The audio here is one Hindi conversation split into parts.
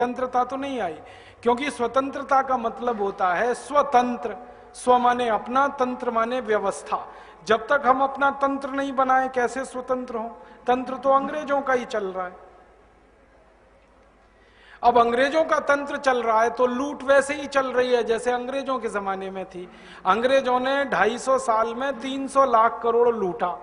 स्वतंत्रता तो नहीं आई, क्योंकि स्वतंत्रता का मतलब होता है स्वतंत्र। स्व माने अपना, तंत्र माने व्यवस्था। जब तक हम अपना तंत्र नहीं बनाए कैसे स्वतंत्र हो? तंत्र तो अंग्रेजों का ही चल रहा है। अब अंग्रेजों का तंत्र चल रहा है तो लूट वैसे ही चल रही है जैसे अंग्रेजों के जमाने में थी। अंग्रेजों ने 250 साल में 300 लाख करोड़ लूटा।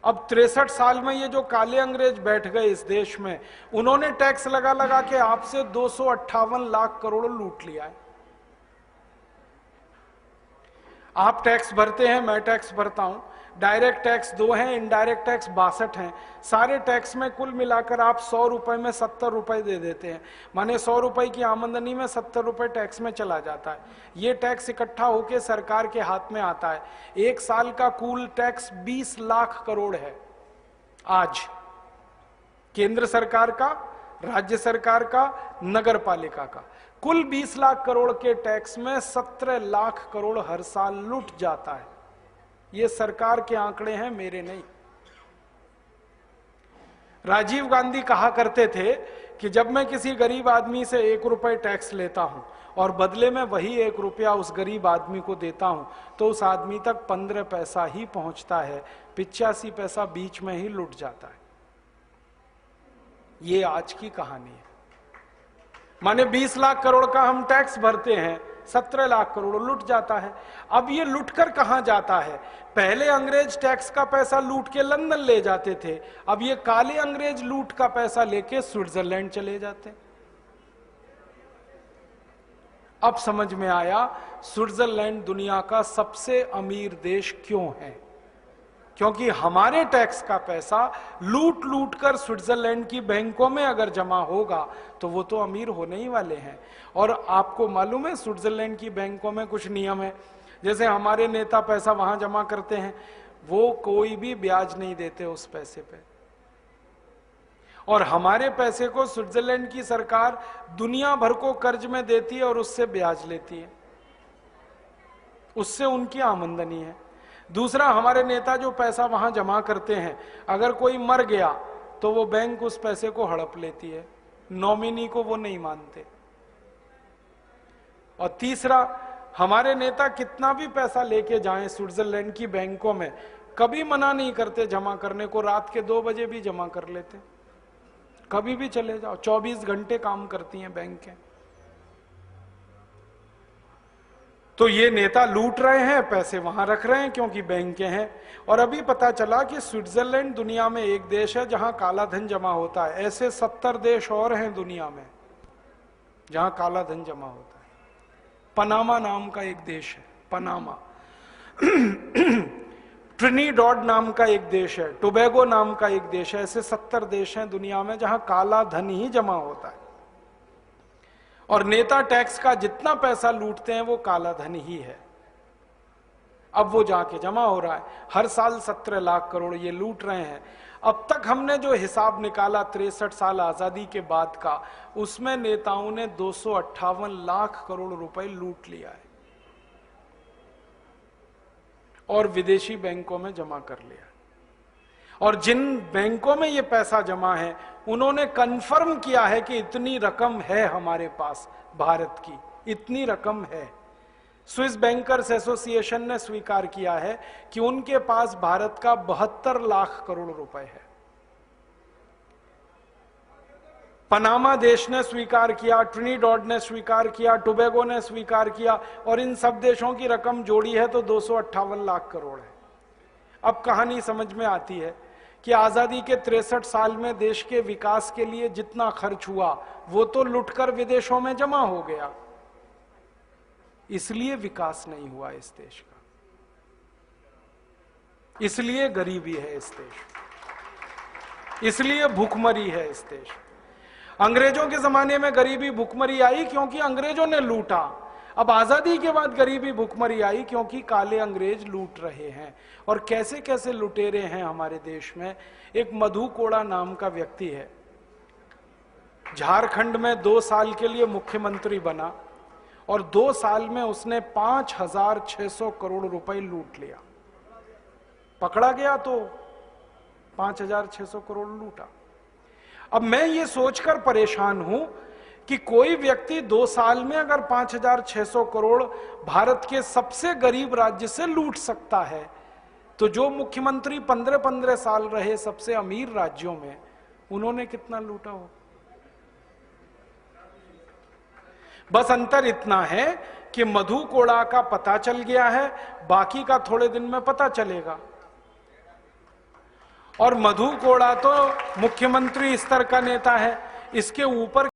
अब 63 साल में ये जो काले अंग्रेज बैठ गए इस देश में, उन्होंने टैक्स लगा लगा के आपसे 258 लाख करोड़ लूट लिया है। आप टैक्स भरते हैं, मैं टैक्स भरता हूं। डायरेक्ट टैक्स 2 हैं, इनडायरेक्ट टैक्स 62 हैं। सारे टैक्स में कुल मिलाकर आप 100 रुपए में 70 रुपए दे देते हैं। माने 100 रुपए की आमदनी में 70 रुपए टैक्स में चला जाता है। ये टैक्स इकट्ठा होकर सरकार के हाथ में आता है। एक साल का कुल टैक्स 20 लाख करोड़ है आज। केंद्र सरकार का, राज्य सरकार का, नगर पालिका का कुल 20 लाख करोड़ के टैक्स में 17 लाख करोड़ हर साल लूट जाता है। ये सरकार के आंकड़े हैं, मेरे नहीं। राजीव गांधी कहा करते थे कि जब मैं किसी गरीब आदमी से 1 रुपए टैक्स लेता हूं और बदले में वही 1 रुपया उस गरीब आदमी को देता हूं तो उस आदमी तक 15 पैसा ही पहुंचता है, 85 पैसा बीच में ही लुट जाता है। ये आज की कहानी है। माने 20 लाख करोड़ का हम टैक्स भरते हैं, 17 लाख करोड़ लुट जाता है। अब ये लुटकर कहां जाता है? पहले अंग्रेज टैक्स का पैसा लूट के लंदन ले जाते थे, अब ये काले अंग्रेज लूट का पैसा लेके स्विट्जरलैंड चले जाते। अब समझ में आया स्विट्जरलैंड दुनिया का सबसे अमीर देश क्यों है। क्योंकि हमारे टैक्स का पैसा लूट लूट कर स्विट्जरलैंड की बैंकों में अगर जमा होगा तो वो तो अमीर होने ही वाले हैं। और आपको मालूम है स्विट्जरलैंड की बैंकों में कुछ नियम है। जैसे हमारे नेता पैसा वहां जमा करते हैं, वो कोई भी ब्याज नहीं देते उस पैसे पे, और हमारे पैसे को स्विट्जरलैंड की सरकार दुनिया भर को कर्ज में देती है और उससे ब्याज लेती है, उससे उनकी आमदनी है। दूसरा, हमारे नेता जो पैसा वहां जमा करते हैं, अगर कोई मर गया तो वो बैंक उस पैसे को हड़प लेती है, नॉमिनी को वो नहीं मानते। और तीसरा, हमारे नेता कितना भी पैसा लेके जाएं स्विट्जरलैंड की बैंकों में, कभी मना नहीं करते जमा करने को। रात के 2 बजे भी जमा कर लेते, कभी भी चले जाओ, 24 घंटे काम करती हैं बैंकें। तो ये नेता लूट रहे हैं, पैसे वहां रख रहे हैं क्योंकि बैंकें हैं। और अभी पता चला कि स्विट्जरलैंड दुनिया में एक देश है जहां काला धन जमा होता है। ऐसे 70 देश और हैं दुनिया में जहां काला धन जमा होता है। पनामा नाम का एक देश है, पनामा। ट्रिनिडॉड नाम का एक देश है, टोबैगो नाम का एक देश है। ऐसे 70 देश हैं दुनिया में जहां काला धन ही जमा होता है। और नेता टैक्स का जितना पैसा लूटते हैं वो काला धन ही है। अब वो जाके जमा हो रहा है, हर साल 17 लाख करोड़ ये लूट रहे हैं। अब तक हमने जो हिसाब निकाला 63 साल आजादी के बाद का, उसमें नेताओं ने 258 लाख करोड़ रुपए लूट लिया है और विदेशी बैंकों में जमा कर लिया। और जिन बैंकों में ये पैसा जमा है उन्होंने कंफर्म किया है कि इतनी रकम है हमारे पास, भारत की इतनी रकम है। स्विस बैंकर्स एसोसिएशन ने स्वीकार किया है कि उनके पास भारत का 72 लाख करोड़ रुपए है। पनामा देश ने स्वीकार किया, ट्रिनिडॉड ने स्वीकार किया, टोबैगो ने स्वीकार किया, और इन सब देशों की रकम जोड़ी है तो 258 लाख करोड़ है। अब कहानी समझ में आती है कि आजादी के 63 साल में देश के विकास के लिए जितना खर्च हुआ वो तो लुटकर विदेशों में जमा हो गया, इसलिए विकास नहीं हुआ इस देश का, इसलिए गरीबी है इस देश, इसलिए भूखमरी है इस देश। अंग्रेजों के जमाने में गरीबी भूखमरी आई क्योंकि अंग्रेजों ने लूटा। अब आजादी के बाद गरीबी भूखमरी आई क्योंकि काले अंग्रेज लूट रहे हैं। और कैसे कैसे लुटेरे हैं हमारे देश में। एक मधु कोड़ा नाम का व्यक्ति है, झारखंड में 2 साल के लिए मुख्यमंत्री बना और 2 साल में उसने 5600 करोड़ रुपए लूट लिया। पकड़ा गया तो 5600 करोड़ लूटा। अब मैं ये सोचकर परेशान हूं कि कोई व्यक्ति 2 साल में अगर 5,600 करोड़ भारत के सबसे गरीब राज्य से लूट सकता है, तो जो मुख्यमंत्री 15-15 साल रहे सबसे अमीर राज्यों में, उन्होंने कितना लूटा हो? बस अंतर इतना है कि मधु कोड़ा का पता चल गया है, बाकी का थोड़े दिन में पता चलेगा। और मधु कोड़ा तो मुख्यमंत्री स्तर का नेता है, इसके ऊपर